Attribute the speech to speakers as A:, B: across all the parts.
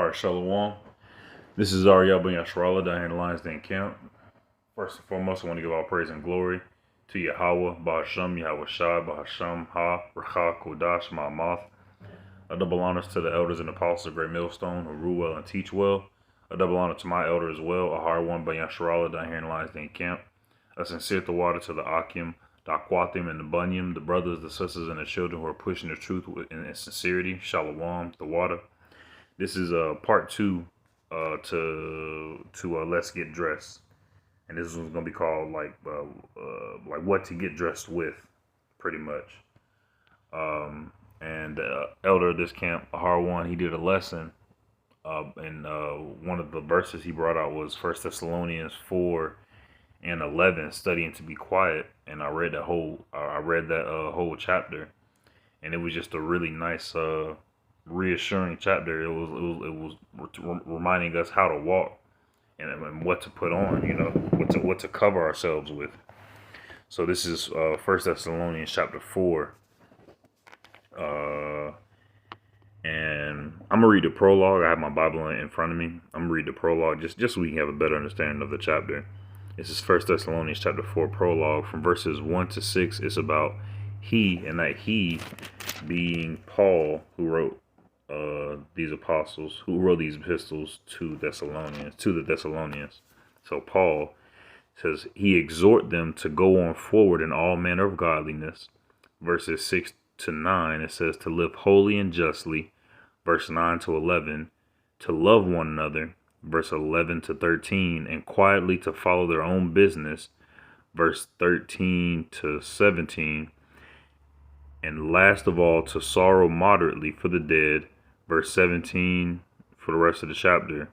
A: All right, Shalom. This is Ariel Ben Yasharallah down here in the Lions Den camp. First and foremost, I want to give all praise and glory to Yahweh, Bahasham, Yahweh Shai, Bahasham, Ha, Racha, Kodash, Ma'amath. A double honors to the elders and apostles of Great Millstone who rule well and teach well. A double honor to my elder as well, Ahar one Ben Yasharallah down here in the Lions Den camp. A sincere water to the Akim, the Aquatim, and the Bunyim, the brothers, the sisters, and the children who are pushing the truth in sincerity. Shalom, the water. This is part two to Let's Get Dressed, and this one's gonna be called like what to get dressed with, pretty much. And elder of this camp, Ahar one, he did a lesson, and one of the verses he brought out was 1 Thessalonians 4:11, studying to be quiet. And I read that whole chapter, and it was just a really nice reassuring chapter. It was reminding us how to walk and what to put on, what to cover ourselves with. So this is 1 Thessalonians chapter 4, and I'm gonna read the prologue. I have my Bible in front of me. I'm gonna read the prologue just so we can have a better understanding of the chapter. This is 1 Thessalonians chapter 4 prologue from verses 1 to 6. It's about he, and that he being Paul, who wrote these epistles, who wrote these epistles to the Thessalonians. So Paul says he exhort them to go on forward in all manner of godliness. Verses 6 to 9, it says to live holy and justly. Verse 9 to 11, to love one another. Verse 11 to 13, and quietly to follow their own business. Verse 13 to 17, and last of all, to sorrow moderately for the dead. Verse 17 for the rest of the chapter.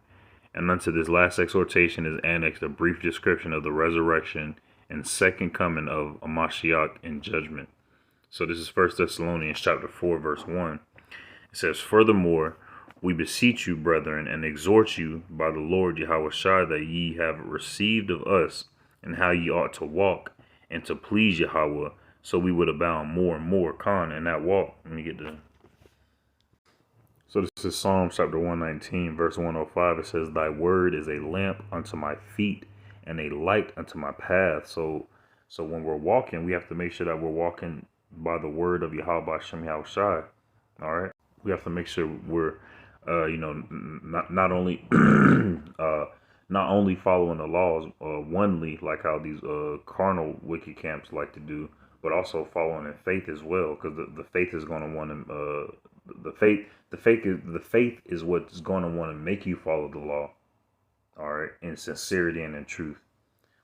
A: And unto this last exhortation is annexed a brief description of the resurrection and second coming of Mashiach in judgment. So this is 1 Thessalonians chapter 4, verse 1. It says, furthermore, we beseech you, brethren, and exhort you by the Lord Yahweh Shai, that ye have received of us, and how ye ought to walk, and to please Yahweh, so we would abound more and more. In that walk. Let me get to. So this is Psalm chapter 119, verse 105. It says, thy word is a lamp unto my feet and a light unto my path. So when we're walking, we have to make sure that we're walking by the word of Yahweh Hashem Yahweh Shai. All right. We have to make sure we're, not only not only following the laws onely, like how these carnal wicked camps like to do, but also following in faith as well, because the faith is going to want to the faith is what's going to want to make you follow the law, all right, in sincerity and in truth.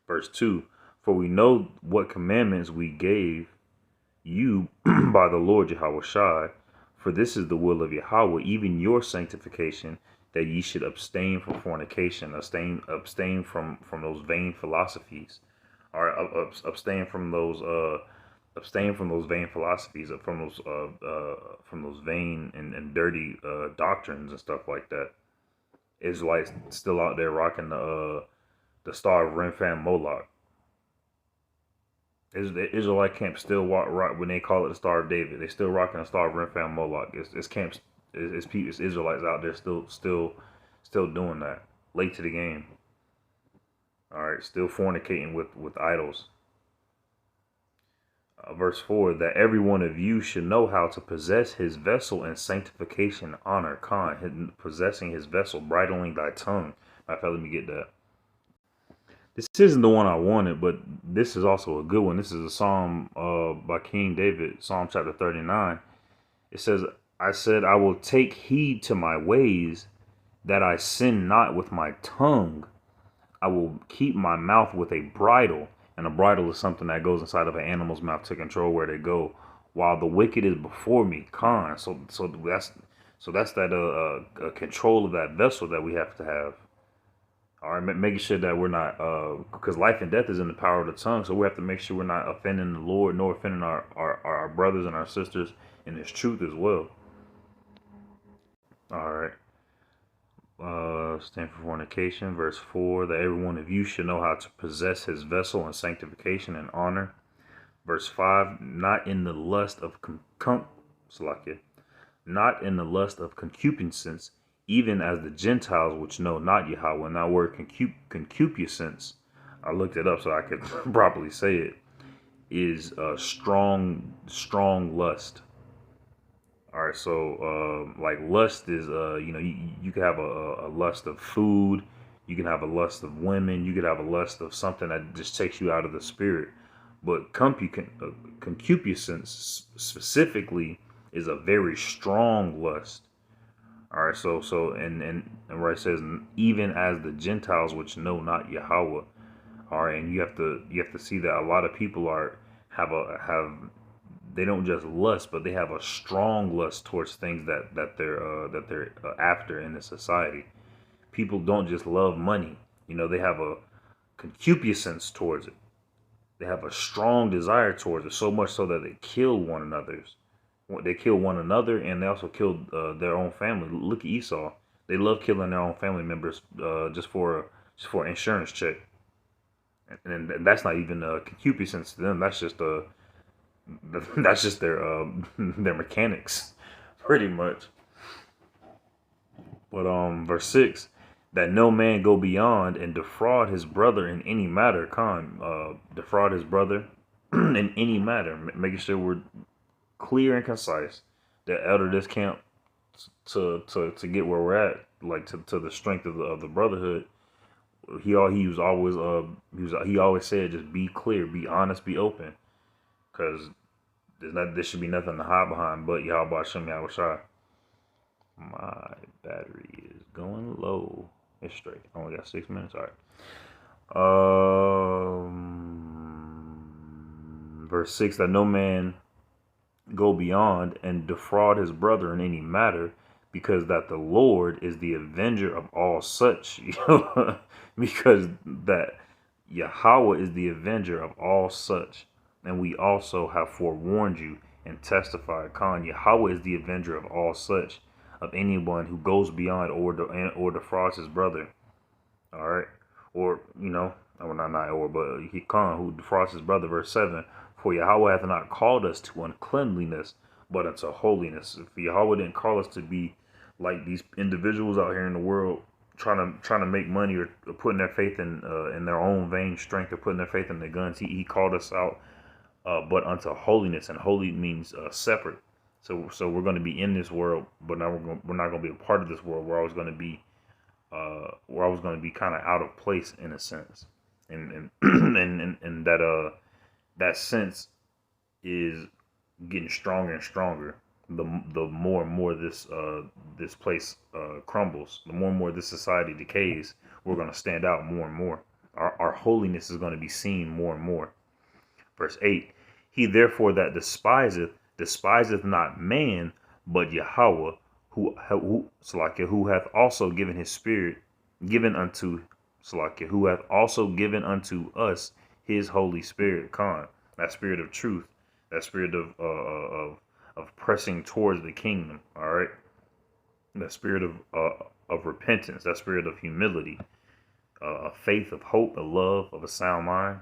A: Verse 2, for we know what commandments we gave you by the Lord Yahweh Shai, for this is the will of Yahweh, even your sanctification, that ye should abstain from fornication, abstain from those vain philosophies, or abstain from those vain philosophies, from those vain and dirty doctrines and stuff like that. Israelites still out there rocking the star of Renfan Moloch. The Israelite camp still rock when they call it the Star of David. They still rocking the star of Renfan Moloch. It's camps, it's Israelites out there still doing that. Late to the game. All right, still fornicating with idols. Verse 4, that every one of you should know how to possess his vessel in sanctification, honor, possessing his vessel, bridling thy tongue. Let me get that. This isn't the one I wanted, but this is also a good one. This is a psalm by King David, Psalm chapter 39. It says, I said, I will take heed to my ways, that I sin not with my tongue. I will keep my mouth with a bridle. And a bridle is something that goes inside of an animal's mouth to control where they go, while the wicked is before me. So that's that control of that vessel that we have to have. All right, making sure that we're not, because life and death is in the power of the tongue. So we have to make sure we're not offending the Lord, nor offending our brothers and our sisters in His truth as well. All right. Stand for fornication. Verse 4, that every one of you should know how to possess his vessel in sanctification and honor. Verse 5, not in the lust of concupiscence, even as the Gentiles which know not Yahweh. And that word concupiscence, I looked it up so I could properly say it, is strong lust. All right, so like lust is you can have a lust of food, you can have a lust of women, you could have a lust of something that just takes you out of the spirit. But concupiscence specifically is a very strong lust. All right, so and where it says even as the Gentiles which know not Yahweh. All right, and you have to see that a lot of people have they don't just lust, but they have a strong lust towards things that they're after in the society. People don't just love money. They have a concupiscence towards it. They have a strong desire towards it, so much so that they kill one another. They kill one another, and they also killed their own family. Look at Esau. They love killing their own family members just for an insurance check, and that's not even concupiscence to them. That's just their mechanics, pretty much. But verse 6, that no man go beyond and defraud his brother in any matter. Defraud his brother in any matter, making sure we're clear and concise. That elder this camp to get where we're at, like to the strength of the brotherhood. He always said, just be clear, be honest, be open, because there should be nothing to hide behind but Yahweh Hashem Yahushua. My battery is going low. It's straight. I only got 6 minutes. All right. Verse 6, that no man go beyond and defraud his brother in any matter, because that the Lord is the avenger of all such. Because that Yahweh is the avenger of all such. And we also have forewarned you and testified, Yahweh is the avenger of all such, of anyone who goes beyond or defrauds his brother. All right. Or, but who defrauds his brother. Verse 7, for Yahweh hath not called us to uncleanliness, but unto holiness. If Yahweh didn't call us to be like these individuals out here in the world trying to make money, or putting their faith in their own vain strength, or putting their faith in their guns, he called us out, but unto holiness. And holy means separate. So we're going to be in this world, but now we're not going to be a part of this world. We're always going to be kind of out of place in a sense, and and that sense is getting stronger and stronger. The more and more this place crumbles, the more and more this society decays, we're going to stand out more and more. Our holiness is going to be seen more and more. Verse 8, he therefore that despiseth not man, but Yahweh, who hath also given his spirit, who hath also given unto us his Holy Spirit, that spirit of truth, that spirit of pressing towards the kingdom. All right, that spirit of repentance, that spirit of humility, of faith, of hope, of love, of a sound mind.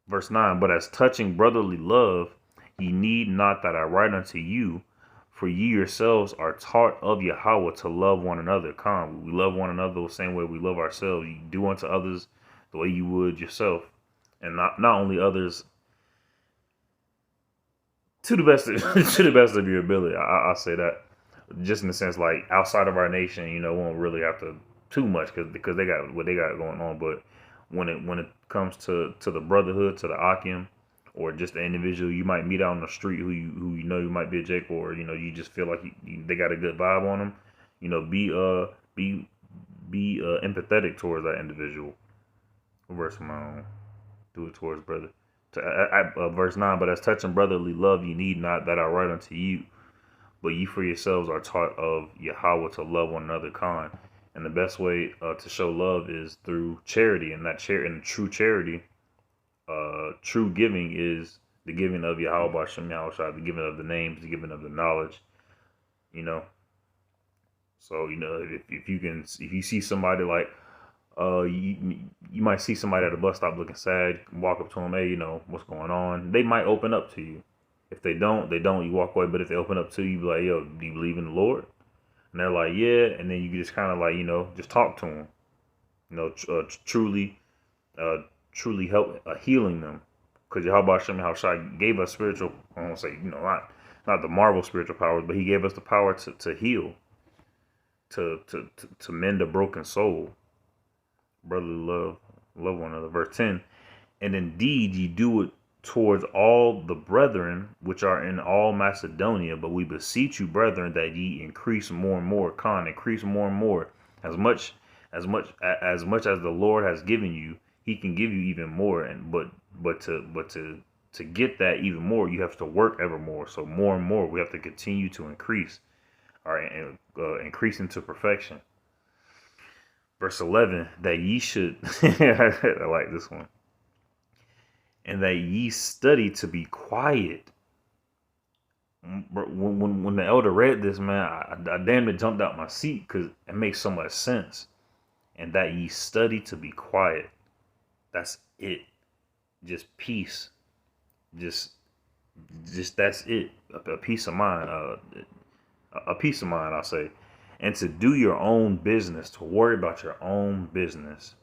A: Verse 9, but as touching brotherly love, ye need not that I write unto you, for ye yourselves are taught of Yahweh to love one another. We love one another the same way we love ourselves. You do unto others the way you would yourself. And not only others, to the best of your ability. I'll say that, just in the sense, like, outside of our nation, we won't really have to too much because they got what they got going on. But when it comes to the brotherhood, to the Akim, or just the individual you might meet out on the street who you know you might be a Jake, or you just feel like they got a good vibe on them, be empathetic towards that individual. Verse my own, do it towards brother. Verse 9, but as touching brotherly love, ye need not that I write unto you, but ye for yourselves are taught of Yahweh to love one another. And the best way to show love is through charity, and true charity, true giving is the giving of Yahweh Hashem Yahushua, the giving of the names, the giving of the knowledge. So if you see somebody like you might see somebody at a bus stop looking sad, walk up to them, hey, what's going on? They might open up to you. If they don't, they don't. You walk away. But if they open up to you, be like, yo, do you believe in the Lord? And they're like, yeah. And then you just kind of like, just talk to them. Truly, uh, truly help healing them. Because Yahweh Shem Shai gave us spiritual, I won't say, not the Marvel spiritual powers, but he gave us the power to heal, to mend a broken soul. Brotherly love one another. Verse 10, and indeed ye do it towards all the brethren which are in all Macedonia, but we beseech you, brethren, that ye increase more and more, increase more and more, as much as the Lord has given you, he can give you even more. And but to get that even more, you have to work ever more. So more and more, we have to continue to increase, all right, and increase into perfection. Verse 11, that ye should, I like this one, and that ye study to be quiet. When the elder read this, man, I damn near jumped out my seat because it makes so much sense. And that ye study to be quiet. That's it. Just peace. Just that's it. A peace of mind. A peace of mind, I'll say. And to do your own business, to worry about your own business.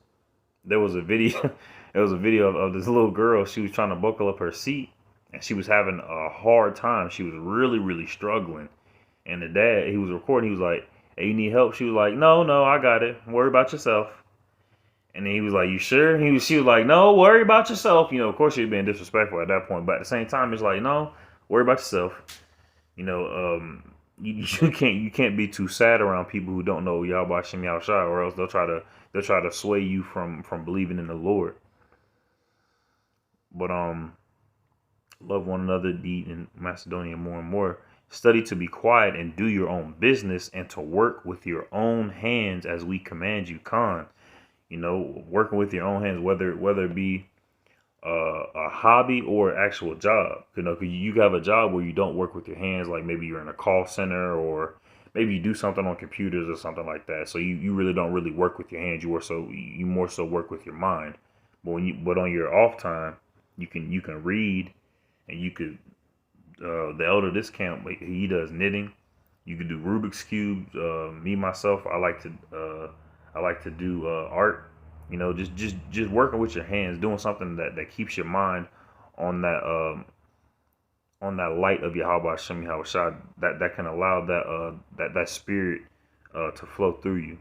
A: There was a video. There was a video of this little girl. She was trying to buckle up her seat, and she was having a hard time. She was really, really struggling. And the dad, he was recording. He was like, "Hey, you need help?" She was like, "No, I got it. Worry about yourself." And then he was like, "You sure?" She was like, "No, worry about yourself." Of course, she was being disrespectful at that point, but at the same time, it's like, "No, worry about yourself." You can't be too sad around people who don't know Yahweh Shem Shai, or else they'll try to sway you from believing in the Lord. But love one another, deed in Macedonia more and more. Study to be quiet and do your own business, and to work with your own hands as we command you, working with your own hands, whether it be a hobby or actual job. Cause you have a job where you don't work with your hands, like maybe you're in a call center, or maybe you do something on computers or something like that. So you really don't really work with your hands. You more so work with your mind. But on your off time, you can read, and you could the elder this camp, he does knitting. You could do Rubik's cubes. Me myself, I like to do art. Just working with your hands, doing something that keeps your mind on that light of Yahweh Shem Shai, that can allow that spirit to flow through you.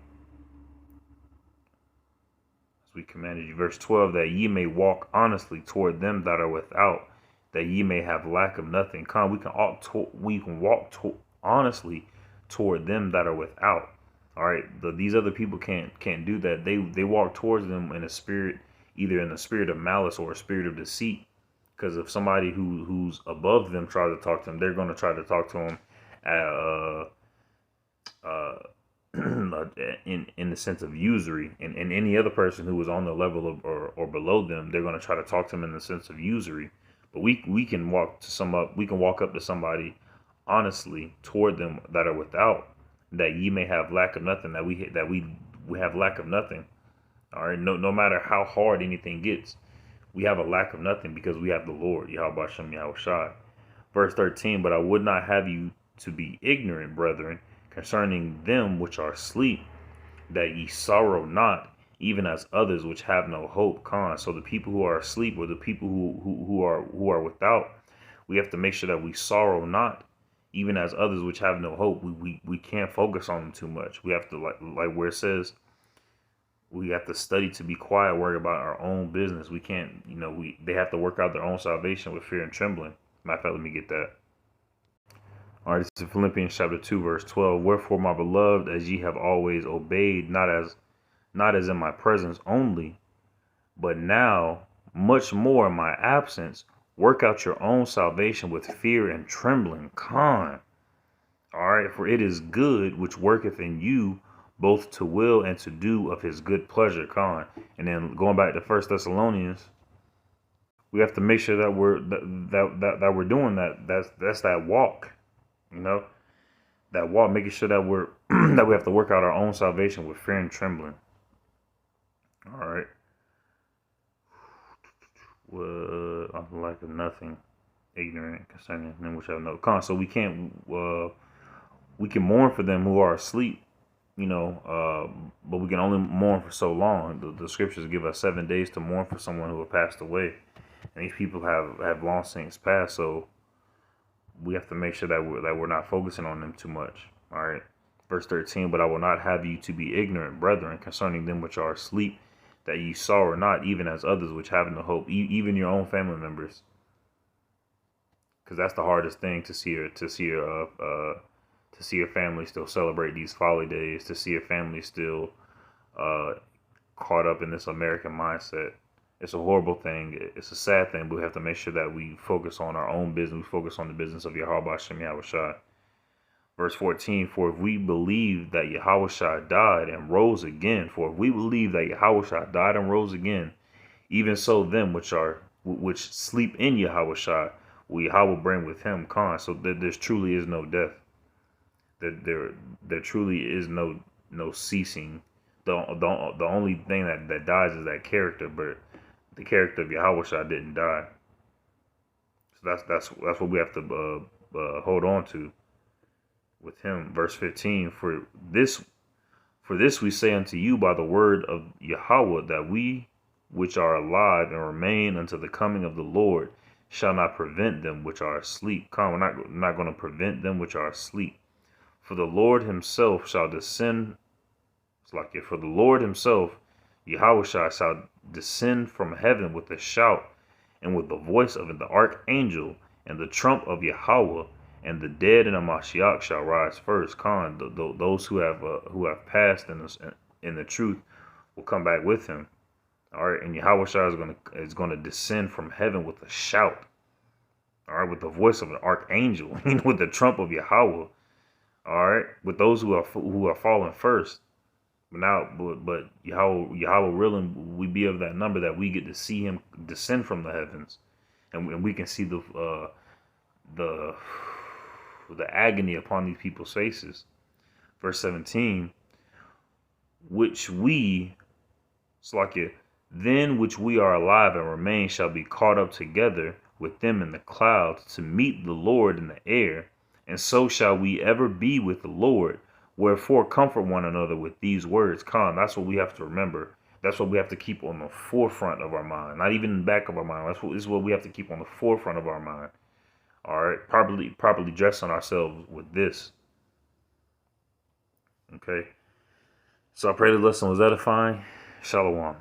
A: As we commanded you. Verse 12, that ye may walk honestly toward them that are without, that ye may have lack of nothing. We can walk honestly toward them that are without. All right, these other people can't do that. They walk towards them in a spirit, either in a spirit of malice or a spirit of deceit. Because if somebody who's above them tries to talk to them, they're going to try to talk to them in the sense of usury. And any other person who is on the level of or below them, they're going to try to talk to them in the sense of usury. But we can walk up to somebody honestly toward them that are without, that ye may have lack of nothing, that we have lack of nothing. All right, no matter how hard anything gets, we have a lack of nothing because we have the Lord, Yahweh Shem Shai. Verse 13, but I would not have you to be ignorant, brethren, concerning them which are asleep, that ye sorrow not, even as others which have no hope. So the people who are asleep, or the people who are without, we have to make sure that we sorrow not, even as others which have no hope. We can't focus on them too much. We have to, like where it says, we have to study to be quiet, worry about our own business. We can't, they have to work out their own salvation with fear and trembling. Matter of fact, let me get that. All right, this is Philippians chapter 2, verse 12. Wherefore, my beloved, as ye have always obeyed, not as in my presence only, but now much more in my absence, work out your own salvation with fear and trembling. All right, for it is good which worketh in you both to will and to do of his good pleasure. And then going back to 1 Thessalonians, we have to make sure that we're doing that. That's that walk, that walk, making sure that we're that we have to work out our own salvation with fear and trembling. All right. Well, I'm lack of nothing. ignorant concerning them which have no con. So we can mourn for them who are asleep, but we can only mourn for so long. The scriptures give us 7 days to mourn for someone who have passed away, and these people have long since passed. So we have to make sure that we're not focusing on them too much. All right. Verse 13, but I will not have you to be ignorant, brethren, concerning them which are asleep, that ye sorrow not, even as others which have no hope, even your own family members. Because that's the hardest thing to see your family still celebrate these folly days, to see your family still caught up in this American mindset. It's a horrible thing. It's a sad thing, but we have to make sure that we focus on our own business. We focus on the business of Yahweh Hashem Yahushua. Verse 14, for if we believe that Yahushua died and rose again, even so them which sleep in Yahushua, will Yahweh bring with him. Khan. So there truly is no death. There truly is no ceasing. The only thing that dies is that character, but the character of Yahushua didn't die. So that's what we have to hold on to with him. Verse 15, for this we say unto you by the word of Yahweh, that we which are alive and remain unto the coming of the Lord shall not prevent them which are asleep. We're not going to prevent them which are asleep. For the Lord himself shall descend. For the Lord himself, Yahushua, shall descend from heaven with a shout, and with the voice of the archangel, and the trump of Yahweh, and the dead in the Mashiach shall rise first. Those who have passed in the truth will come back with him. All right, and Yahushua is going to descend from heaven with a shout. All right, with the voice of an archangel, with the trump of Yahweh. All right, with those who are fallen first. But Yahweh willing, we be of that number that we get to see him descend from the heavens, and we can see the agony upon these people's faces. Verse 17, then which we are alive and remain shall be caught up together with them in the clouds to meet the Lord in the air, and so shall we ever be with the Lord. Wherefore comfort one another with these words. That's what we have to remember. That's what we have to keep on the forefront of our mind, not even in the back of our mind. This is what we have to keep on the forefront of our mind. All right, properly dressing ourselves with this. Okay. So I pray the lesson was edifying. Shalom.